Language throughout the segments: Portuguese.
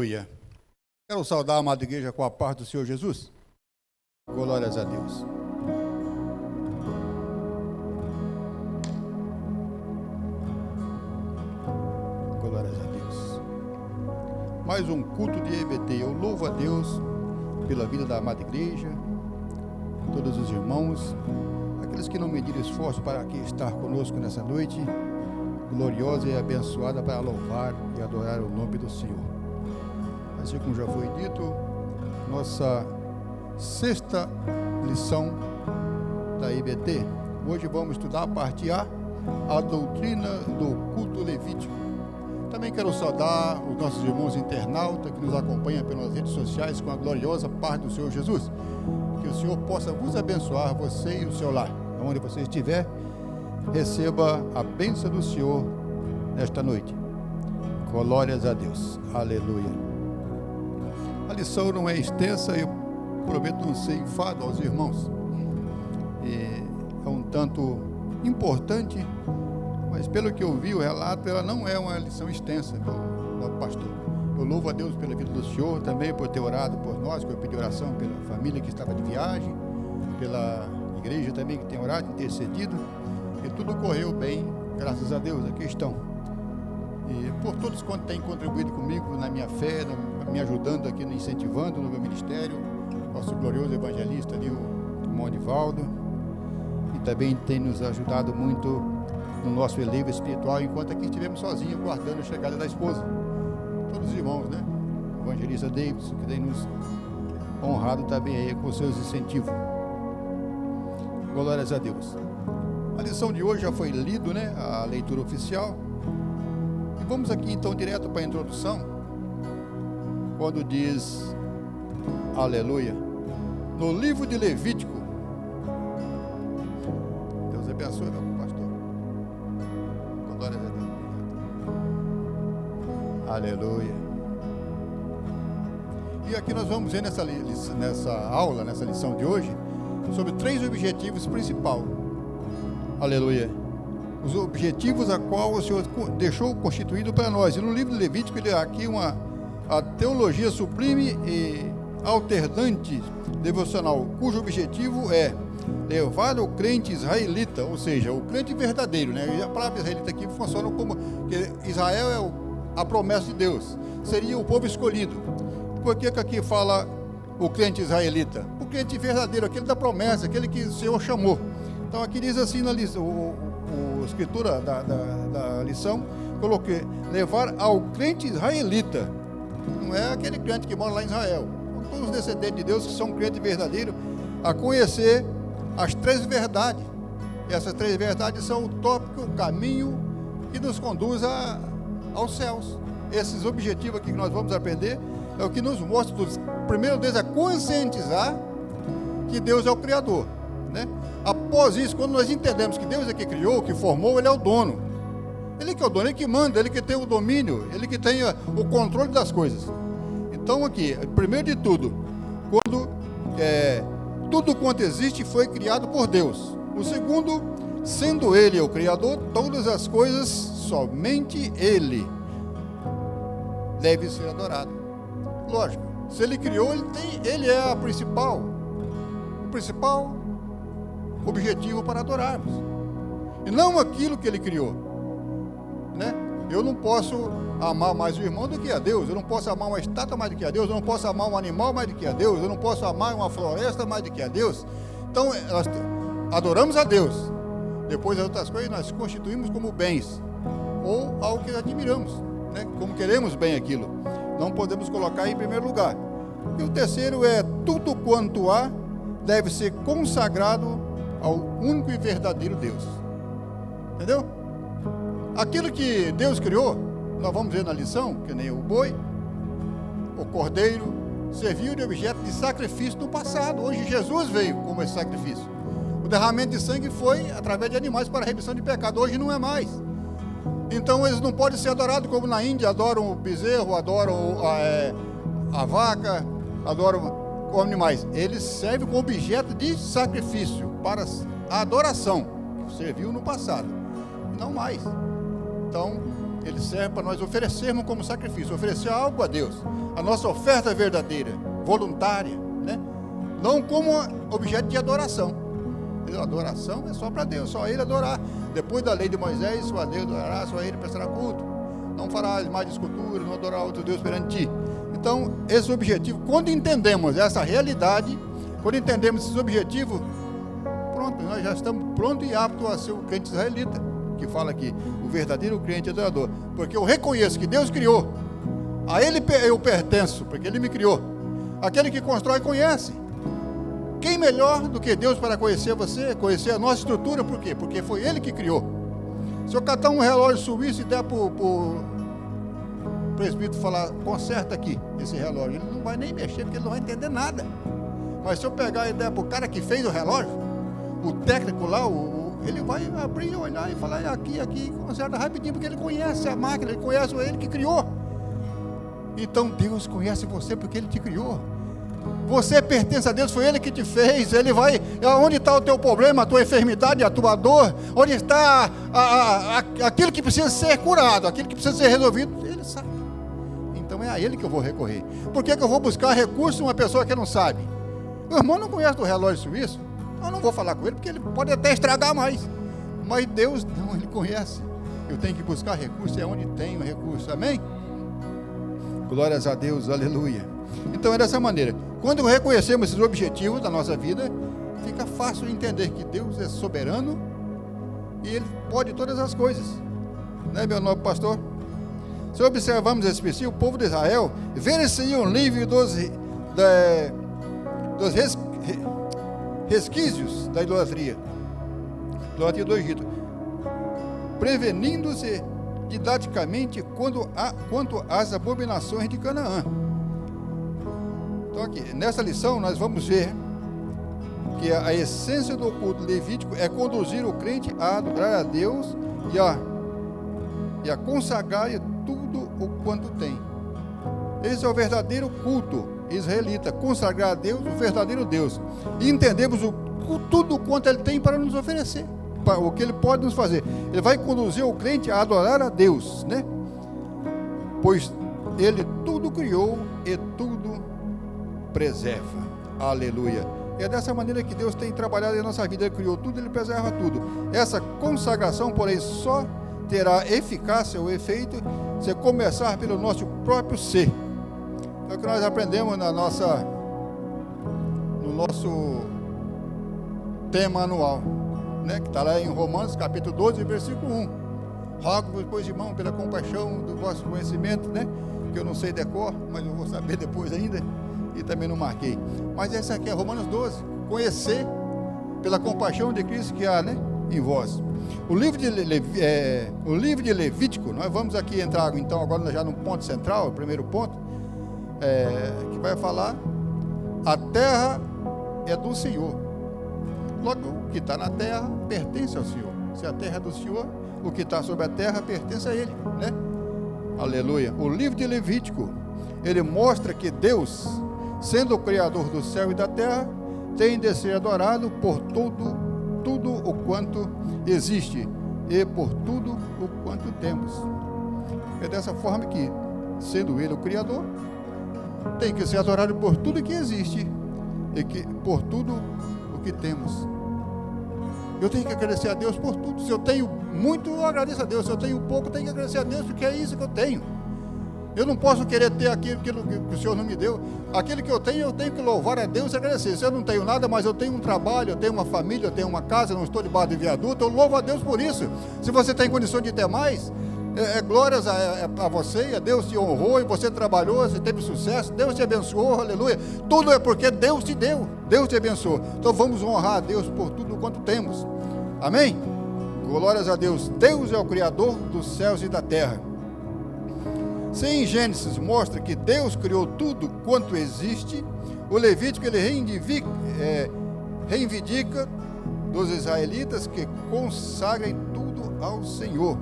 Aleluia. Quero saudar a amada igreja com a paz do Senhor Jesus. Glórias a Deus. Glórias a Deus. Mais um culto de EBT. Eu louvo a Deus pela vida da amada igreja, todos os irmãos, aqueles que não mediram esforço para aqui estar conosco nessa noite gloriosa e abençoada para louvar e adorar o nome do Senhor. Assim como já foi dito, nossa sexta lição da IBT. Hoje vamos estudar a parte A, a doutrina do culto levítico. Também quero saudar os nossos irmãos internautas que nos acompanham pelas redes sociais com a gloriosa paz do Senhor Jesus. Que o Senhor possa vos abençoar, você e o seu lar. Onde você estiver, receba a bênção do Senhor nesta noite. Glórias a Deus. Aleluia. A lição não é extensa, eu prometo não ser enfado aos irmãos. É um tanto importante, mas pelo que eu vi o relato, ela não é uma lição extensa, meu pastor. Eu louvo a Deus pela vida do Senhor, também por ter orado por nós, que eu pedi oração pela família que estava de viagem, pela igreja também que tem orado, intercedido, e tudo correu bem, graças a Deus, aqui estão. E por todos quantos têm contribuído comigo na minha fé, me ajudando aqui, incentivando no meu ministério, nosso glorioso evangelista ali, o irmão Anivaldo, e também tem nos ajudado muito no nosso elevo espiritual, enquanto aqui estivemos sozinhos, guardando a chegada da esposa. Todos os irmãos, né? O evangelista Davidson, que tem nos honrado também aí com seus incentivos. Glórias a Deus. A lição de hoje já foi lido, né? A leitura oficial. E vamos aqui então direto para a introdução, quando diz, aleluia, no livro de Levítico. Deus abençoe, meu pastor. Glórias a Deus. Aleluia. E aqui nós vamos ver nessa aula, nessa lição de hoje, sobre 3 objetivos principais. Aleluia. Os objetivos a qual o Senhor deixou constituído para nós. E no livro de Levítico, ele há aqui a teologia sublime e alternante devocional, cujo objetivo é levar o crente israelita, ou seja, o crente verdadeiro, né? E a palavra israelita aqui funciona como que Israel é a promessa de Deus, seria o povo escolhido. Por que aqui fala o crente israelita? O crente verdadeiro, aquele da promessa, aquele que o Senhor chamou. Então aqui diz assim na lição, a escritura da lição, coloquei, levar ao crente israelita. Não é aquele crente que mora lá em Israel. São todos os descendentes de Deus que são crentes verdadeiros, a conhecer as 3 verdades. E essas 3 verdades são o tópico, o caminho que nos conduz aos céus. Esses objetivos aqui que nós vamos aprender é o que nos mostra tudo. Primeiro deles é conscientizar que Deus é o Criador, né? Após isso, quando nós entendemos que Deus é que criou, que formou, Ele é o dono. Ele que é o dono, Ele que manda, Ele que tem o domínio, Ele que tem o controle das coisas. Então aqui, primeiro de tudo, quando tudo quanto existe foi criado por Deus. O segundo, sendo Ele o Criador, todas as coisas, somente Ele deve ser adorado. Lógico, se Ele criou, Ele é o principal objetivo para adorarmos. E não aquilo que Ele criou, né? Eu não posso amar mais o irmão do que a Deus, eu não posso amar uma estátua mais do que a Deus, eu não posso amar um animal mais do que a Deus, eu não posso amar uma floresta mais do que a Deus. Então, nós adoramos a Deus, depois as outras coisas nós constituímos como bens, ou algo que admiramos, né? Como queremos bem aquilo, não podemos colocar em primeiro lugar. E o terceiro é, tudo quanto há deve ser consagrado ao único e verdadeiro Deus. Entendeu? Aquilo que Deus criou, nós vamos ver na lição, que nem o boi, o cordeiro, serviu de objeto de sacrifício no passado. Hoje Jesus veio como esse sacrifício. O derramamento de sangue foi através de animais para a remissão de pecado. Hoje não é mais. Então eles não podem ser adorados como na Índia, adoram o bezerro, adoram a vaca, adoram animais. Eles servem como objeto de sacrifício para a adoração, que serviu no passado, não mais. Então, ele serve para nós oferecermos como sacrifício, oferecer algo a Deus, a nossa oferta verdadeira, voluntária, né? Não como objeto de adoração. A adoração é só para Deus, só Ele adorar. Depois da lei de Moisés, só a Deus adorará, só a Ele prestará culto. Não farás mais de escultura, não adorará outro Deus perante ti. Então, esse objetivo, quando entendemos essa realidade, quando entendemos esses objetivos, pronto, nós já estamos prontos e aptos a ser o crente israelita, que fala aqui, o verdadeiro crente adorador. Porque eu reconheço que Deus criou, a Ele eu pertenço, porque Ele me criou. Aquele que constrói conhece. Quem melhor do que Deus para conhecer você, conhecer a nossa estrutura? Por quê? Porque foi Ele que criou. Se eu catar um relógio suíço e der para o presbítero falar, conserta aqui esse relógio, ele não vai nem mexer, porque ele não vai entender nada. Mas se eu pegar a ideia para o cara que fez o relógio, o técnico lá, ele vai abrir, olhar e falar, aqui, conserta rapidinho, porque ele conhece a máquina, ele conhece ele que criou. Então Deus conhece você porque Ele te criou. Você pertence a Deus, foi Ele que te fez. Ele vai, onde está o teu problema, a tua enfermidade, a tua dor, onde está aquilo que precisa ser curado, aquilo que precisa ser resolvido, Ele sabe. Então é a Ele que eu vou recorrer. Por que eu vou buscar recurso em uma pessoa que não sabe? O irmão não conhece o relógio suíço, eu não vou falar com ele, porque ele pode até estragar mais. Mas Deus não, Ele conhece. Eu tenho que buscar recurso, é onde tem o recurso, amém? Glórias a Deus, aleluia. Então é dessa maneira, quando reconhecemos esses objetivos da nossa vida, fica fácil entender que Deus é soberano e Ele pode todas as coisas, né, meu nobre pastor? Se observamos esse princípio, o povo de Israel ver-se-iam livre dos resquícios da idolatria do Egito, prevenindo-se didaticamente quanto às abominações de Canaã. Então aqui, nessa lição nós vamos ver que a essência do culto levítico é conduzir o crente a adorar a Deus e a consagrar tudo o quanto tem. Esse é o verdadeiro culto israelita, consagrar a Deus, o verdadeiro Deus, e entendemos tudo quanto Ele tem para nos oferecer, o que Ele pode nos fazer. Ele vai conduzir o crente a adorar a Deus, né? Pois Ele tudo criou e tudo preserva. Aleluia. É dessa maneira que Deus tem trabalhado em nossa vida. Ele criou tudo, Ele preserva tudo. Essa consagração, porém, só terá eficácia ou efeito se começar pelo nosso próprio ser. É o que nós aprendemos no nosso tema anual, né, que está lá em Romanos, capítulo 12, versículo 1. Rogo, pois, irmão, pela compaixão do vosso conhecimento, né, que eu não sei decor, mas eu vou saber depois ainda, e também não marquei. Mas essa aqui é Romanos 12, conhecer pela compaixão de Cristo que há, né, em vós. O livro de Levítico, nós vamos aqui entrar, então, agora já no ponto central, o primeiro ponto, que vai falar, a terra é do Senhor. Logo, o que está na terra pertence ao Senhor. Se a terra é do Senhor, o que está sobre a terra pertence a Ele, né? Aleluia. O livro de Levítico, ele mostra que Deus, sendo o Criador do céu e da terra, tem de ser adorado por tudo o quanto existe e por tudo o quanto temos. É dessa forma que, sendo Ele o Criador, tem que ser adorado por tudo que existe e por tudo o que temos. Eu tenho que agradecer a Deus por tudo. Se eu tenho muito, eu agradeço a Deus. Se eu tenho pouco, eu tenho que agradecer a Deus, porque é isso que eu tenho. Eu não posso querer ter aquilo que o Senhor não me deu. Aquilo que eu tenho que louvar a Deus e agradecer. Se eu não tenho nada, mas eu tenho um trabalho, eu tenho uma família, eu tenho uma casa, eu não estou debaixo de viaduto, eu louvo a Deus por isso. Se você tem condições de ter mais, glórias a você, a Deus te honrou e você trabalhou, você teve sucesso, Deus te abençoou, aleluia. Tudo é porque Deus te deu, Deus te abençoou. Então vamos honrar a Deus por tudo quanto temos, amém? Glórias a Deus. Deus é o Criador dos céus e da terra. Se em Gênesis mostra que Deus criou tudo quanto existe, o Levítico ele reivindica dos israelitas que consagrem tudo ao Senhor.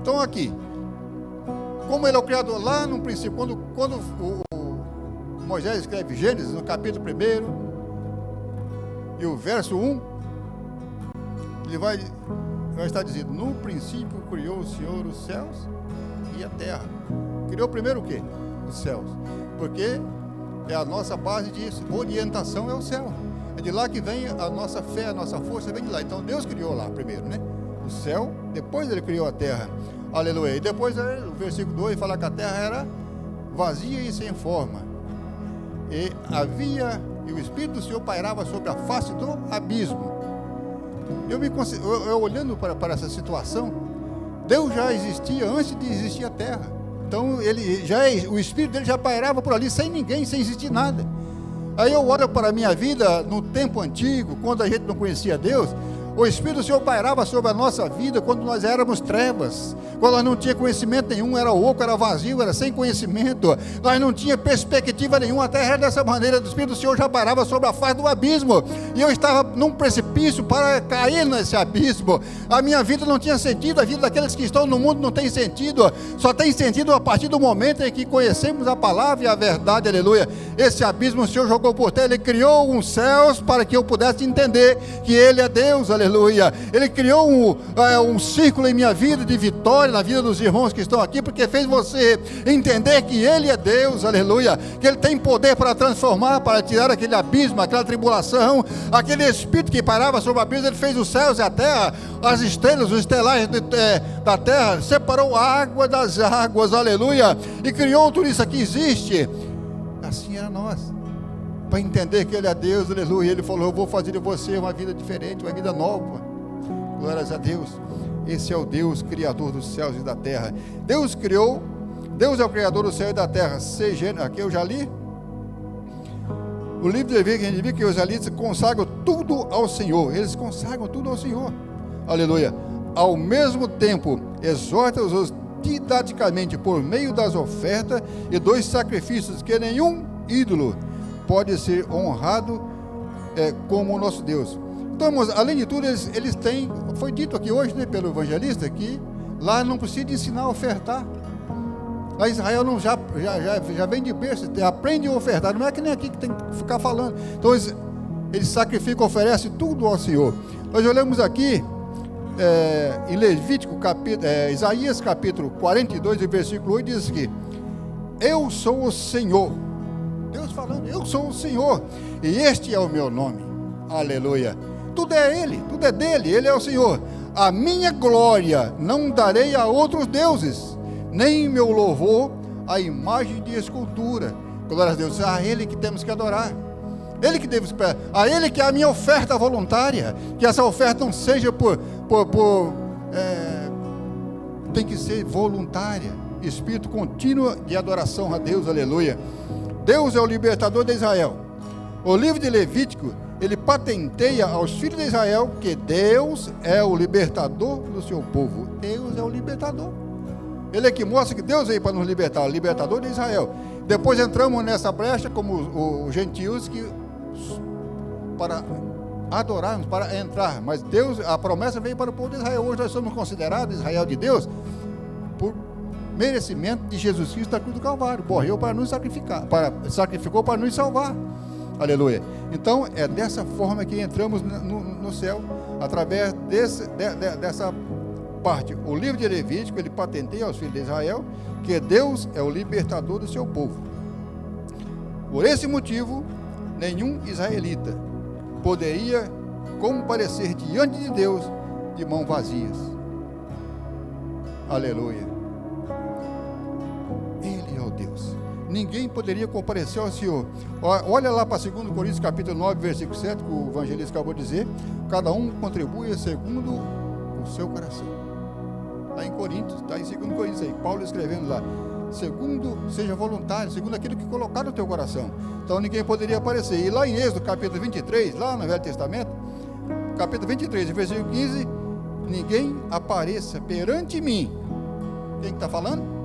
Então aqui, como ele é o Criador, lá no princípio, quando o Moisés escreve Gênesis, no capítulo 1 e o verso 1, ele vai estar dizendo, no princípio criou o Senhor os céus e a terra. Criou primeiro o quê? Os céus. Porque é a nossa base de orientação, é o céu. É de lá que vem a nossa fé, a nossa força vem de lá. Então Deus criou lá primeiro, né? O céu, depois ele criou a terra. Aleluia. E depois o versículo 2 fala que a terra era vazia e sem forma. E o Espírito do Senhor pairava sobre a face do abismo. Eu olhando para essa situação, Deus já existia antes de existir a terra. Então o Espírito dele já pairava por ali sem ninguém, sem existir nada. Aí eu olho para a minha vida no tempo antigo, quando a gente não conhecia Deus. O Espírito do Senhor pairava sobre a nossa vida quando nós éramos trevas, quando nós não tínhamos conhecimento nenhum, era oco, era vazio, era sem conhecimento, nós não tínhamos perspectiva nenhuma. A terra era dessa maneira, o Espírito do Senhor já pairava sobre a face do abismo, e eu estava num precipício para cair nesse abismo. A minha vida não tinha sentido, a vida daqueles que estão no mundo não tem sentido, só tem sentido a partir do momento em que conhecemos a palavra e a verdade, aleluia. Esse abismo o Senhor jogou por terra, Ele criou uns céus para que eu pudesse entender que Ele é Deus, aleluia. Ele criou um círculo em minha vida de vitória, na vida dos irmãos que estão aqui, porque fez você entender que Ele é Deus, aleluia, que Ele tem poder para transformar, para tirar aquele abismo, aquela tribulação, aquele Espírito que parava sobre o abismo. Ele fez os céus e a terra, as estrelas, os estelares da terra, separou a água das águas, aleluia, e criou tudo isso aqui existe. Assim era nós, para entender que Ele é Deus, aleluia. Ele falou: eu vou fazer de você uma vida diferente, uma vida nova. Glórias a Deus. Esse é o Deus criador dos céus e da terra. Deus é o criador do céu e da terra. Aqui eu já li o livro de Levítico, a gente viu que os israelitas consagram tudo ao Senhor. Eles consagram tudo ao Senhor, aleluia. Ao mesmo tempo, exorta-os didaticamente por meio das ofertas e dos sacrifícios, que nenhum ídolo pode ser honrado como o nosso Deus. Então, além de tudo, eles têm, foi dito aqui hoje, né, pelo evangelista, que lá não precisa de ensinar a ofertar. Lá Israel já vem de berço, aprende a ofertar, não é que nem aqui que tem que ficar falando. Então eles sacrificam, oferecem tudo ao Senhor. Nós olhamos aqui em Levítico, Isaías capítulo 42, versículo 8, diz que eu sou o Senhor. Deus falando, eu sou o Senhor, e este é o meu nome, aleluia. Tudo é Ele, tudo é dele, Ele é o Senhor. A minha glória não darei a outros deuses, nem meu louvor a imagem de escultura. Glória a Deus, a Ele que temos que adorar, Ele que devo esperar, a Ele que é a minha oferta voluntária. Que essa oferta não seja tem que ser voluntária, espírito contínuo de adoração a Deus, aleluia. Deus é o libertador de Israel. O livro de Levítico, ele patenteia aos filhos de Israel que Deus é o libertador do seu povo. Deus é o libertador. Ele é que mostra que Deus veio para nos libertar, o libertador de Israel. Depois entramos nessa brecha como os gentios, para adorarmos, para entrar. Mas Deus, a promessa veio para o povo de Israel. Hoje nós somos considerados Israel de Deus por merecimento de Jesus Cristo da cruz do Calvário. Morreu para nos sacrificar, sacrificou para nos salvar. Aleluia. Então é dessa forma que entramos no céu, através dessa parte. O livro de Levítico, ele patenteia aos filhos de Israel que Deus é o libertador do seu povo. Por esse motivo, nenhum israelita poderia comparecer diante de Deus de mãos vazias. Aleluia. Ele é o Deus. Ninguém poderia comparecer ao Senhor. Olha lá para 2 Coríntios capítulo 9, versículo 7, que o evangelista acabou de dizer. Cada um contribui segundo o seu coração. Está em Coríntios, está em 2 Coríntios aí, Paulo escrevendo lá. Segundo, seja voluntário, segundo aquilo que colocar no teu coração. Então ninguém poderia aparecer. E lá em Êxodo capítulo 23, lá no Velho Testamento, capítulo 23, versículo 15, ninguém apareça perante mim. Quem está falando?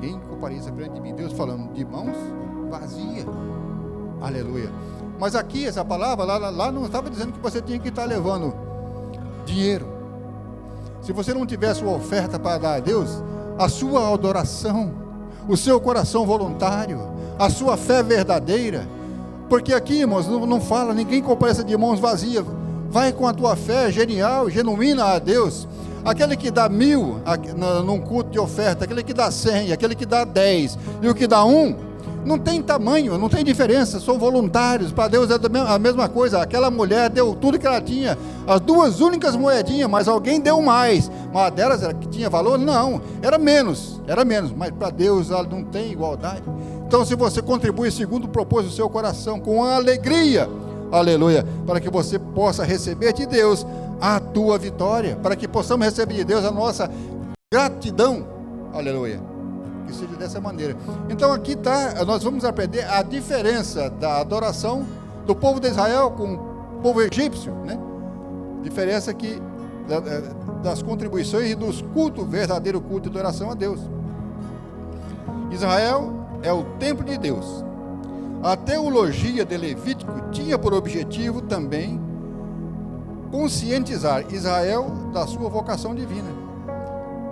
Ninguém compareça perante mim. Deus falando de mãos vazias. Aleluia. Mas aqui, essa palavra, lá não estava dizendo que você tinha que estar levando dinheiro. Se você não tivesse uma oferta para dar a Deus, a sua adoração, o seu coração voluntário, a sua fé verdadeira, porque aqui, irmãos, não fala, ninguém compareça de mãos vazias. Vai com a tua fé genial, genuína a Deus. Aquele que dá 1.000 num culto de oferta, aquele que dá 100, aquele que dá 10 e o que dá 1, não tem tamanho, não tem diferença, são voluntários. Para Deus é a mesma coisa. Aquela mulher deu tudo que ela tinha, as 2 únicas moedinhas, mas alguém deu mais. Uma delas era que tinha valor? Não, era menos, mas para Deus ela não tem igualdade. Então, se você contribui segundo o propósito do seu coração, com alegria, aleluia, para que você possa receber de Deus a tua vitória, para que possamos receber de Deus a nossa gratidão, aleluia, que seja dessa maneira. Então aqui está, nós vamos aprender a diferença da adoração do povo de Israel com o povo egípcio, né? Diferença que das contribuições e dos cultos, verdadeiro culto de adoração a Deus. Israel é o templo de Deus. A teologia de Levítico tinha por objetivo também conscientizar Israel da sua vocação divina.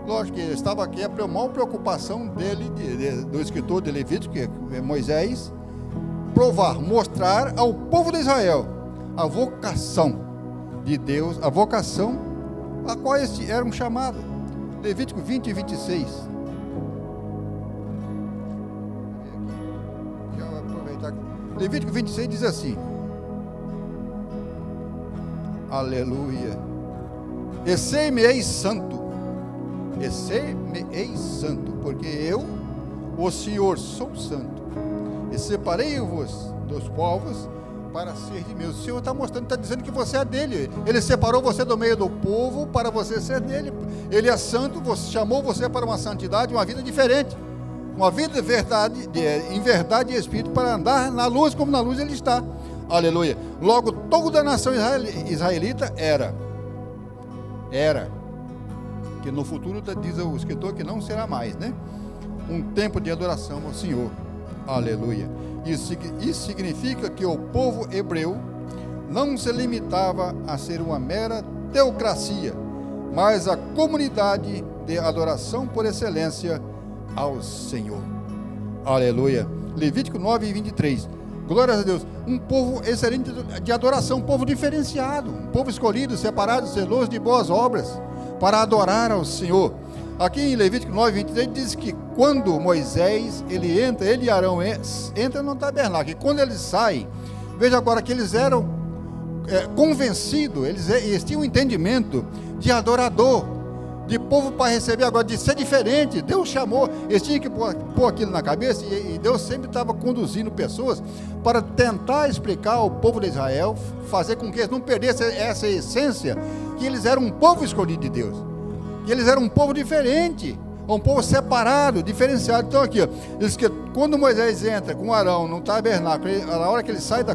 Lógico que estava aqui a maior preocupação dele, do escritor de Levítico, que é Moisés, mostrar ao povo de Israel a vocação de Deus, a vocação a qual eles eram chamados. Levítico 20 e 26. Levítico 26 diz assim: aleluia, e ser-me-eis santo, porque eu, o Senhor, sou santo, e separei-vos dos povos para ser de meus. O Senhor está mostrando, está dizendo que você é dele. Ele separou você do meio do povo para você ser dele. Ele é santo, chamou você para uma santidade, uma vida diferente, uma vida de verdade, em verdade e espírito, para andar na luz como na luz ele está. Aleluia. Logo, toda a nação israelita era, que no futuro diz o escritor que não será mais, né? Um tempo de adoração ao Senhor. Aleluia. Isso significa que o povo hebreu não se limitava a ser uma mera teocracia, mas a comunidade de adoração por excelência ao Senhor. Aleluia. Levítico 9 e 23. Glórias a Deus. Um povo excelente de adoração, um povo diferenciado, um povo escolhido, separado, zeloso de boas obras, para adorar ao Senhor. Aqui em Levítico 9, 23 diz que quando Moisés, ele e Arão entram no tabernáculo, e quando eles saem, veja agora que eles eram convencidos, eles tinham um entendimento de adorador, de povo para receber agora, de ser diferente. Deus chamou, eles tinham que pôr aquilo na cabeça, e Deus sempre estava conduzindo pessoas para tentar explicar ao povo de Israel, fazer com que eles não perdessem essa essência, que eles eram um povo escolhido de Deus, que eles eram um povo diferente, um povo separado, diferenciado. Então aqui, diz que quando Moisés entra com Arão no tabernáculo, na hora que ele sai da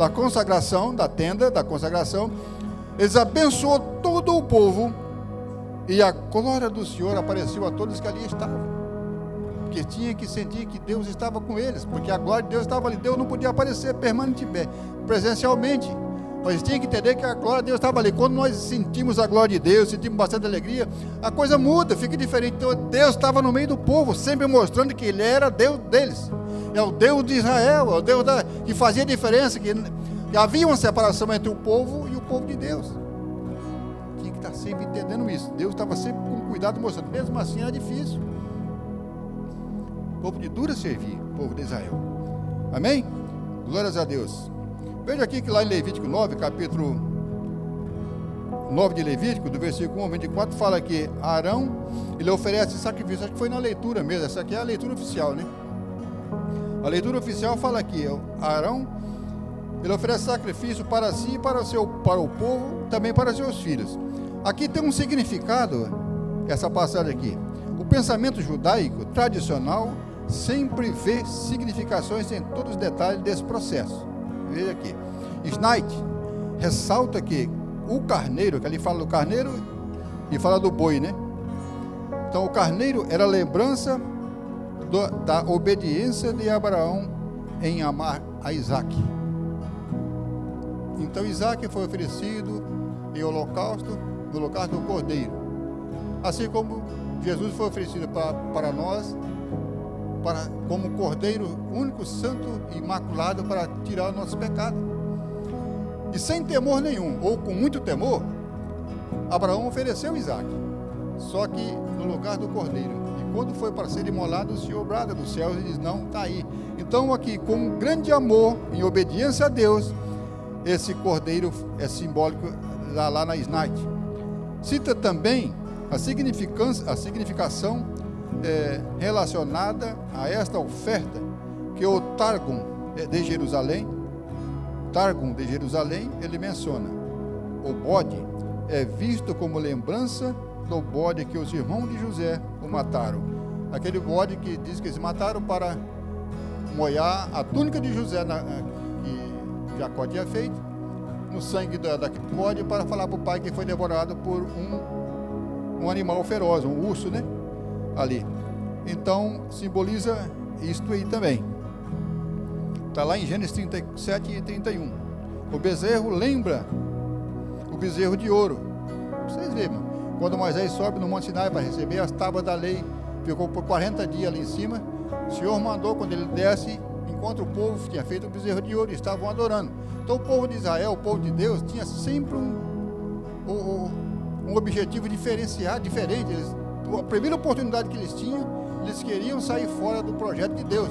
consagração, da tenda da consagração, eles abençoou todo o povo, e a glória do Senhor apareceu a todos que ali estavam, porque tinha que sentir que Deus estava com eles, porque a glória de Deus estava ali. Deus não podia aparecer presencialmente, mas tinha que entender que a glória de Deus estava ali. Quando nós sentimos a glória de Deus, sentimos bastante alegria, a coisa muda, fica diferente. Então Deus estava no meio do povo, sempre mostrando que Ele era Deus deles, é o Deus de Israel, é o Deus que fazia diferença, que havia uma separação entre o povo e o povo de Deus. Tinha que estar sempre entendendo isso. Deus estava sempre com cuidado mostrando. Mesmo assim era difícil. Povo de dura servir, povo de Israel. Amém? Glórias a Deus. Veja aqui que lá em Levítico 9, capítulo 9 de Levítico, do versículo 1 ao 24, fala que Arão, ele oferece sacrifício. Acho que foi na leitura mesmo. Essa aqui é a leitura oficial, né? A leitura oficial fala aqui, Arão, ele oferece sacrifício para si e para o povo, também para seus filhos. Aqui tem um significado, essa passagem aqui. O pensamento judaico tradicional sempre vê significações em todos os detalhes desse processo. Veja aqui. Schneid ressalta que o carneiro, que ali fala do carneiro e fala do boi, né? Então o carneiro era a lembrança da obediência de Abraão em amar a Isaac. Então Isaac foi oferecido em holocausto, no holocausto do cordeiro. Assim como Jesus foi oferecido para nós, como cordeiro único, santo e imaculado, para tirar o nosso pecado. E sem temor nenhum, ou com muito temor, Abraão ofereceu Isaac, só que no lugar do cordeiro. E quando foi para ser imolado, o Senhor brada dos céus e diz: não, está aí. Então aqui, com um grande amor, em obediência a Deus, esse cordeiro é simbólico lá na Snite. Cita também a significação relacionada a esta oferta, que o Targum de Jerusalém, ele menciona: o bode é visto como lembrança do bode que os irmãos de José o mataram. Aquele bode que diz que eles mataram para molhar a túnica de José que Jacó tinha feito no sangue daquele bode, para falar para o pai que foi devorado por um animal feroz, um urso, né? Ali. Então, simboliza isto aí também. Está lá em Gênesis 37 e 31. O bezerro lembra o bezerro de ouro. Vocês veem, quando Moisés sobe no Monte Sinai para receber as tábuas da lei, ficou por 40 dias ali em cima. O Senhor mandou, quando ele desce, encontra o povo que tinha feito o bezerro de ouro e estavam adorando. Então o povo de Israel, o povo de Deus, tinha sempre um objetivo diferente. A primeira oportunidade que eles tinham, eles queriam sair fora do projeto de Deus.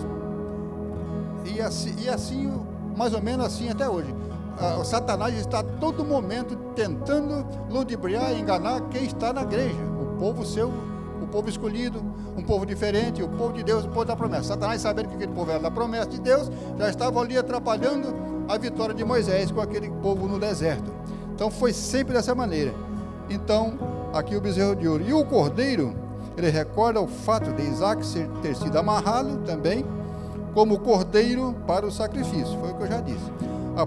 E assim, mais ou menos assim até hoje. O Satanás está a todo momento tentando ludibriar e enganar quem está na igreja. O povo seu, o povo escolhido, um povo diferente, o povo de Deus, o povo da promessa. Satanás, sabendo que aquele povo era da promessa de Deus, já estava ali atrapalhando a vitória de Moisés com aquele povo no deserto. Então foi sempre dessa maneira. Então, aqui o bezerro de ouro. E o cordeiro, ele recorda o fato de Isaac ter sido amarrado também como cordeiro para o sacrifício. Foi o que eu já disse. A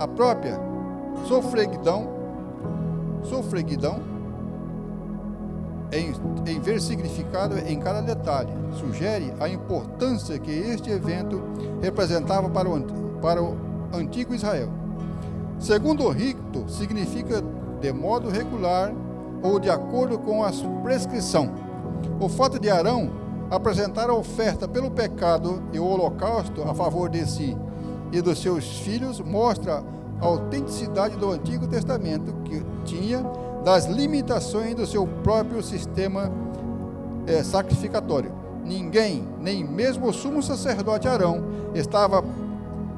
própria sofreguidão em ver significado em cada detalhe, sugere a importância que este evento representava para o antigo Israel. Segundo o rito, significa de modo regular ou de acordo com a prescrição. O fato de Arão apresentar a oferta pelo pecado e o holocausto a favor de si e dos seus filhos mostra a autenticidade do Antigo Testamento, que tinha das limitações do seu próprio sistema sacrificatório. Ninguém, nem mesmo o sumo sacerdote Arão, estava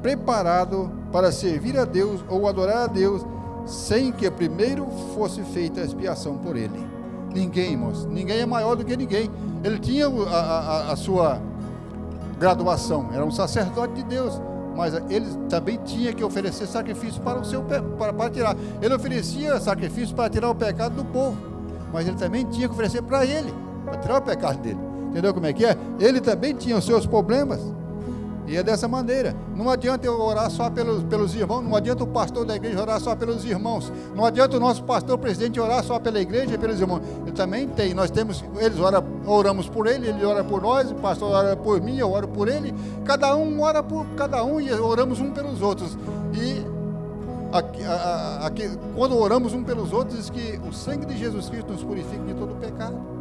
preparado para servir a Deus ou adorar a Deus sem que primeiro fosse feita a expiação por ele. Ninguém, irmãos, ninguém é maior do que ninguém. Ele tinha a sua graduação, era um sacerdote de Deus, mas ele também tinha que oferecer sacrifício para tirar. Ele oferecia sacrifício para tirar o pecado do povo, mas ele também tinha que oferecer para ele, para tirar o pecado dele. Entendeu como é que é? Ele também tinha os seus problemas. E é dessa maneira. Não adianta eu orar só pelos irmãos, não adianta o pastor da igreja orar só pelos irmãos, não adianta o nosso pastor presidente orar só pela igreja e pelos irmãos. Ele também tem, oramos por ele ora por nós, o pastor ora por mim, eu oro por ele, cada um ora por cada um e oramos um pelos outros. E aqui, quando oramos um pelos outros, diz que o sangue de Jesus Cristo nos purifica de todo o pecado.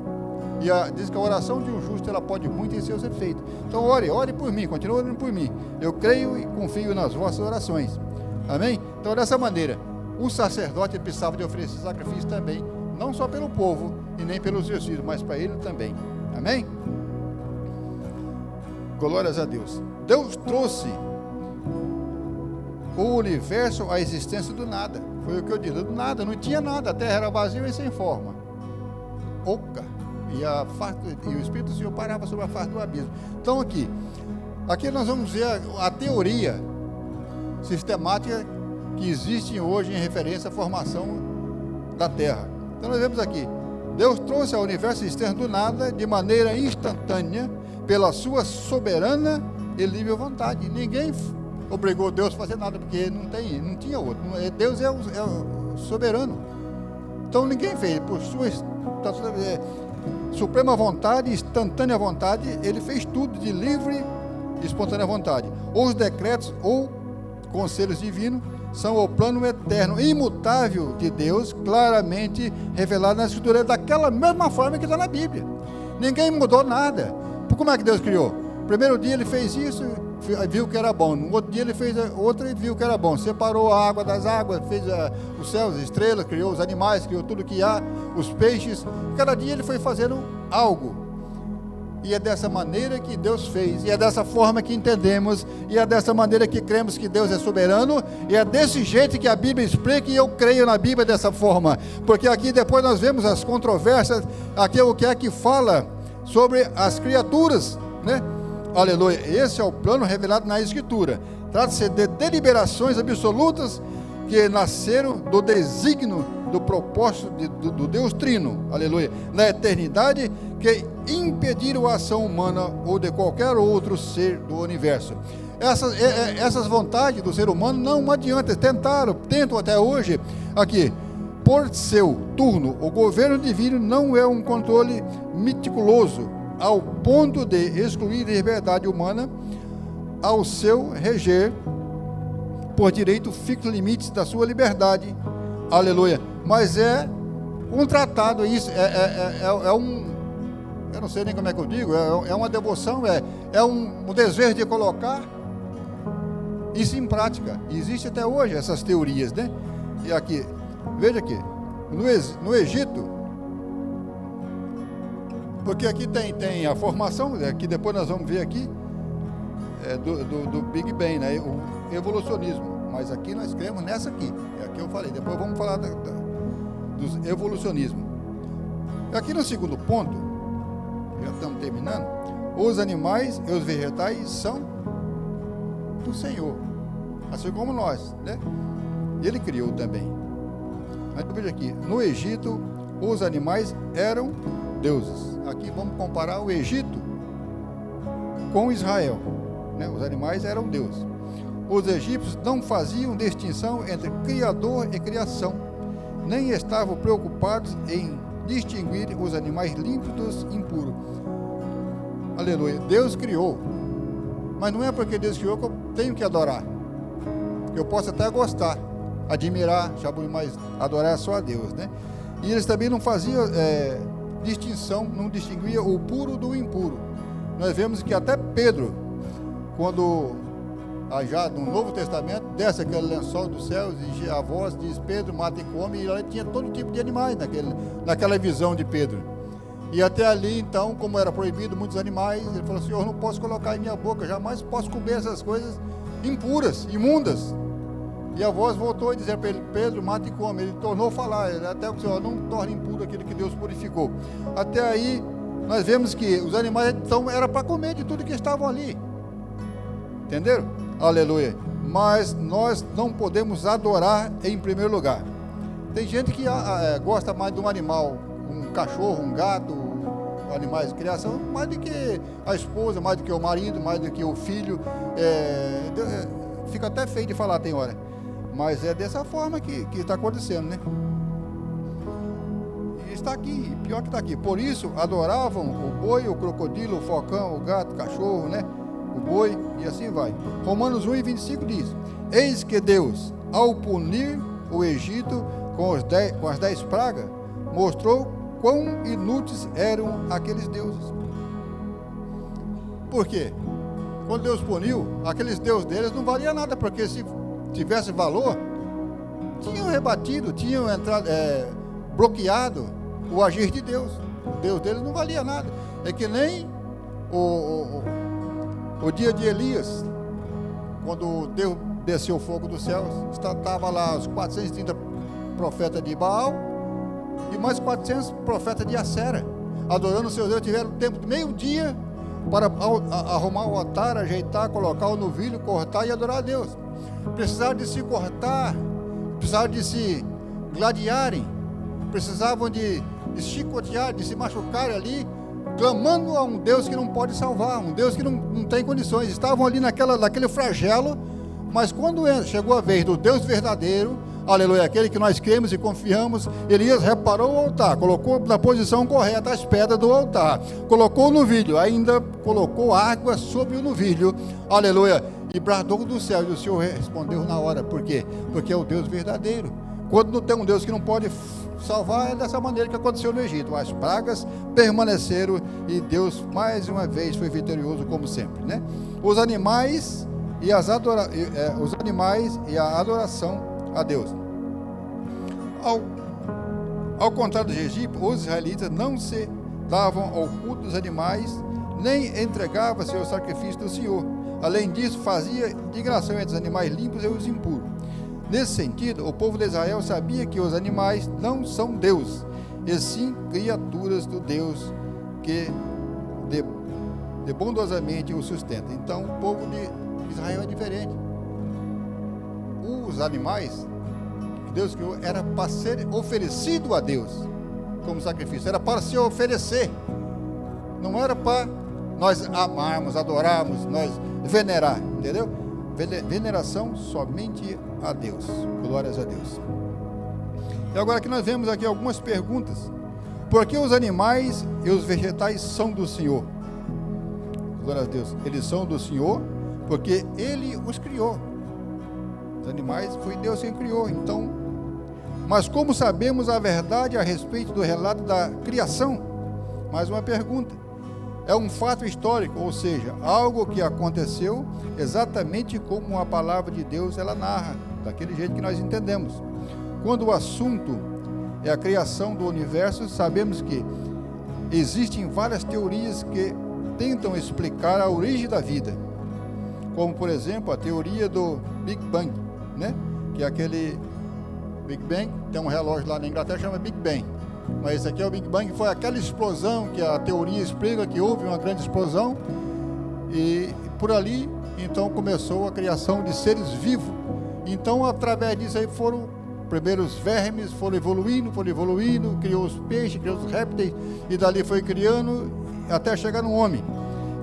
E diz que a oração de um justo, ela pode muito em seus efeitos. Então ore por mim, continue orando por mim. Eu creio e confio nas vossas orações. Amém? Então dessa maneira, o sacerdote precisava de oferecer sacrifício também, não só pelo povo e nem pelos seus filhos, mas para ele também. Amém? Glórias a Deus. Deus trouxe o universo à existência do nada. Foi o que eu disse, do nada, não tinha nada, a terra era vazia e sem forma. Oca. E o Espírito do Senhor parava sobre a face do abismo. Então aqui nós vamos ver a teoria sistemática que existe hoje em referência à formação da Terra. Então nós vemos aqui, Deus trouxe ao universo externo do nada de maneira instantânea, pela sua soberana e livre vontade. Ninguém obrigou Deus a fazer nada, porque não tinha outro. Deus é o soberano. Então ninguém fez, por sua suprema vontade, instantânea vontade, ele fez tudo de livre e espontânea vontade. Os decretos ou conselhos divinos são o plano eterno, imutável de Deus, claramente revelado na Escritura, daquela mesma forma que está na Bíblia. Ninguém mudou nada. Como é que Deus criou? Primeiro dia ele fez isso, viu que era bom. No outro dia ele fez outra e viu que era bom. Separou a água das águas, fez os céus, as estrelas, criou os animais, criou tudo que há, os peixes. Cada dia ele foi fazendo algo. E é dessa maneira que Deus fez, e é dessa forma que entendemos, e é dessa maneira que cremos que Deus é soberano, e é desse jeito que a Bíblia explica, e eu creio na Bíblia dessa forma, porque aqui depois nós vemos as controvérsias, aqui o que é que fala sobre as criaturas, né? Aleluia, esse é o plano revelado na Escritura, trata-se de deliberações absolutas que nasceram do desígnio, do propósito do Deus Trino, aleluia, na eternidade, que impediram a ação humana ou de qualquer outro ser do universo. Essas vontades do ser humano não adianta, tentam até hoje, aqui, por seu turno, o governo divino não é um controle meticuloso, ao ponto de excluir a liberdade humana ao seu reger, por direito fixo limites da sua liberdade, aleluia, mas é um tratado, isso é um, eu não sei nem como é que eu digo, é uma devoção, é um desejo de colocar isso em prática. Existe até hoje essas teorias, né? E aqui, veja aqui, no Egito, porque aqui tem a formação, que depois nós vamos ver aqui, do Big Bang, né? O evolucionismo, mas aqui nós cremos nessa aqui, aqui eu falei, depois vamos falar do evolucionismo. Aqui no segundo ponto, já estamos terminando, os animais e os vegetais são do Senhor, assim como nós, né? Ele criou também. Mas veja aqui, no Egito, os animais eram deuses. Aqui vamos comparar o Egito com Israel, né? Os animais eram deuses. Os egípcios não faziam distinção entre criador e criação, nem estavam preocupados em distinguir os animais limpos dos impuros. Aleluia. Deus criou, mas não é porque Deus criou que eu tenho que adorar. Eu posso até gostar, admirar, mas adorar só a Deus, né? E eles também não faziam distinção, não distinguia o puro do impuro. Nós vemos que até Pedro, quando já no Novo Testamento, desce aquele lençol dos céus e a voz diz: Pedro, mata e come, e lá tinha todo tipo de animais naquela visão de Pedro. E até ali, então, como era proibido muitos animais, ele falou: Senhor, não posso colocar em minha boca, jamais posso comer essas coisas impuras, imundas. E a voz voltou a dizer para ele: Pedro, mata e come. Ele tornou a falar, até o Senhor não torne impuro aquilo que Deus purificou. Até aí, nós vemos que os animais, então, era para comer de tudo que estavam ali. Entenderam? Aleluia. Mas nós não podemos adorar em primeiro lugar. Tem gente que gosta mais de um animal, um cachorro, um gato, animais de criação, mais do que a esposa, mais do que o marido, mais do que o filho. Fica até feio de falar, tem hora. Mas é dessa forma que está acontecendo, né? E está aqui, pior que está aqui. Por isso, adoravam o boi, o crocodilo, o falcão, o gato, o cachorro, né? O boi, e assim vai. Romanos 1:25 diz: Eis que Deus, ao punir o Egito com as 10 pragas, mostrou quão inúteis eram aqueles deuses. Por quê? Quando Deus puniu, aqueles deuses deles não valia nada, porque se tivesse valor, tinham rebatido, tinham entrado, bloqueado o agir de Deus. O Deus deles não valia nada. É que nem o dia de Elias, quando Deus desceu o fogo dos céus, estava lá os 430 profetas de Baal e mais 400 profetas de Acera, adorando o seu Deus. Tiveram tempo de meio-dia para arrumar o altar, ajeitar, colocar o novilho, cortar e adorar a Deus. Precisavam de se cortar, precisavam de se gladiarem, precisavam de chicotear, de se machucarem ali, clamando a um Deus que não pode salvar, um Deus que não tem condições. Estavam ali naquele flagelo, mas quando chegou a vez do Deus verdadeiro, aleluia, aquele que nós cremos e confiamos, Elias reparou o altar, colocou na posição correta as pedras do altar, colocou o novilho, ainda colocou água sobre o novilho, aleluia, e bradou do céu, e o Senhor respondeu na hora. Por quê? Porque é o Deus verdadeiro. Quando não tem um Deus que não pode salvar, é dessa maneira que aconteceu no Egito. As pragas permaneceram e Deus mais uma vez foi vitorioso como sempre, né? Os animais e a adoração a Deus. Ao contrário dos egípcios, os israelitas não se davam ao culto dos animais, nem entregavam seu sacrifício do Senhor. Além disso, fazia digressão entre os animais limpos e os impuros. Nesse sentido, o povo de Israel sabia que os animais não são Deus, e sim criaturas do Deus que de bondosamente o sustenta. Então, o povo de Israel é diferente. Os animais que Deus criou era para ser oferecido a Deus como sacrifício, era para se oferecer, não era para nós amarmos, adorarmos, nós venerar, entendeu? Veneração somente a Deus. Glórias a Deus. E agora aqui nós vemos aqui algumas perguntas. Por que os animais e os vegetais são do Senhor? Glória a Deus. Eles são do Senhor porque Ele os criou. Os animais foi Deus quem criou. Então, mas como sabemos a verdade a respeito do relato da criação? Mais uma pergunta. É um fato histórico, ou seja, algo que aconteceu exatamente como a palavra de Deus ela narra, daquele jeito que nós entendemos. Quando o assunto é a criação do universo, sabemos que existem várias teorias que tentam explicar a origem da vida, como por exemplo a teoria do Big Bang, né? Que é aquele Big Bang, tem um relógio lá na Inglaterra que chama Big Bang. Mas esse aqui é o Big Bang, foi aquela explosão que a teoria explica que houve uma grande explosão e por ali então começou a criação de seres vivos. Então através disso aí foram primeiro os vermes, foram evoluindo, criou os peixes, criou os répteis e dali foi criando até chegar no homem.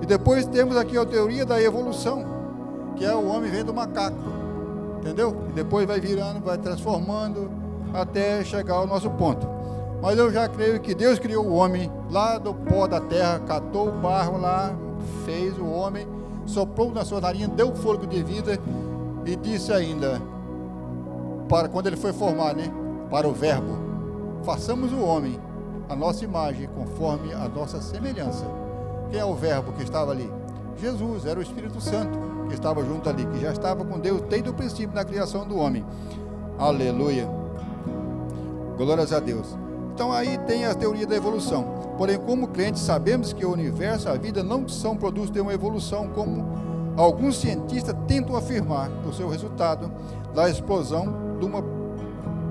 E depois temos aqui a teoria da evolução, que é o homem vem do macaco, entendeu? E depois vai virando, vai transformando até chegar ao nosso ponto. Mas eu já creio que Deus criou o homem lá do pó da terra, catou o barro lá, fez o homem, soprou na sua narina, deu fôlego de vida e disse ainda, para quando ele foi formar, né, para o verbo, façamos o homem a nossa imagem, conforme a nossa semelhança. Quem é o verbo que estava ali? Jesus, era o Espírito Santo que estava junto ali, que já estava com Deus desde o princípio na criação do homem. Aleluia. Glórias a Deus. Então aí tem a teoria da evolução. Porém, como crentes, sabemos que o universo, a vida não são produtos de uma evolução, como alguns cientistas tentam afirmar, o seu resultado da explosão de uma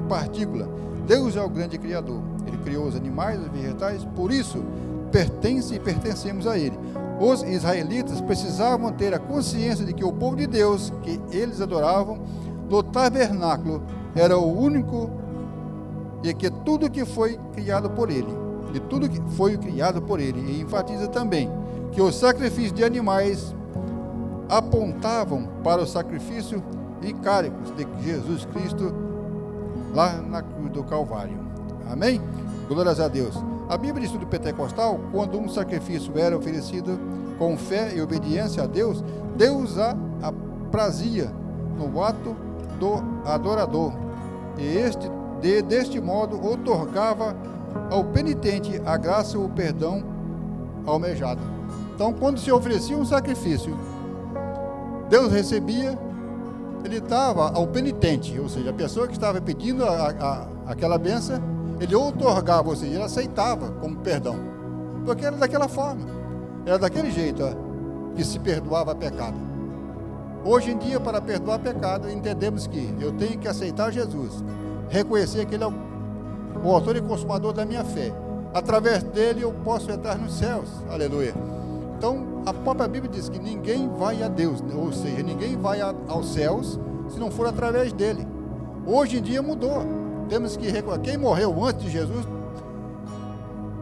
partícula. Deus é o grande Criador. Ele criou os animais, os vegetais, por isso pertencemos a Ele. Os israelitas precisavam ter a consciência de que o povo de Deus, que eles adoravam, no tabernáculo, era o único e que tudo que foi criado por ele, e tudo que foi criado por ele, e enfatiza também que os sacrifícios de animais apontavam para o sacrifício vicárico de Jesus Cristo lá na cruz do Calvário. Amém? Glórias a Deus. A Bíblia de Estudo Pentecostal, quando um sacrifício era oferecido com fé e obediência a Deus, Deus a aprazia no ato do adorador, e deste modo otorgava ao penitente a graça ou o perdão almejado. Então, quando se oferecia um sacrifício, Deus recebia, ele dava ao penitente, ou seja, a pessoa que estava pedindo aquela bênção, ele otorgava, ou seja, ele aceitava como perdão, porque era daquela forma, era daquele jeito que se perdoava pecado. Hoje em dia, para perdoar pecado, entendemos que eu tenho que aceitar Jesus, reconhecer que Ele é o autor e consumador da minha fé. Através dele eu posso entrar nos céus. Aleluia. Então, a própria Bíblia diz que ninguém vai a Deus, ou seja, ninguém vai aos céus se não for através dele. Hoje em dia mudou. Temos que reconhecer. Quem morreu antes de Jesus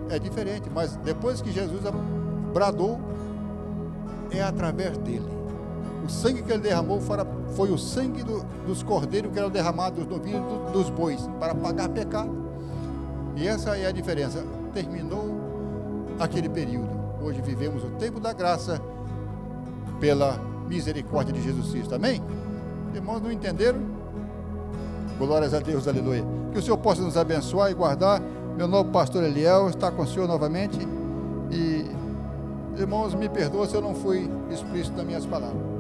é diferente, mas depois que Jesus bradou, é através dele. O sangue que ele derramou foi o sangue dos cordeiros que eram derramados nos novilhos dos bois, para pagar pecado. E essa é a diferença. Terminou aquele período. Hoje vivemos o tempo da graça pela misericórdia de Jesus Cristo. Amém? Irmãos, não entenderam? Glórias a Deus, aleluia. Que o Senhor possa nos abençoar e guardar. Meu novo pastor Eliel está com o Senhor novamente. E, irmãos, me perdoa se eu não fui explícito nas minhas palavras.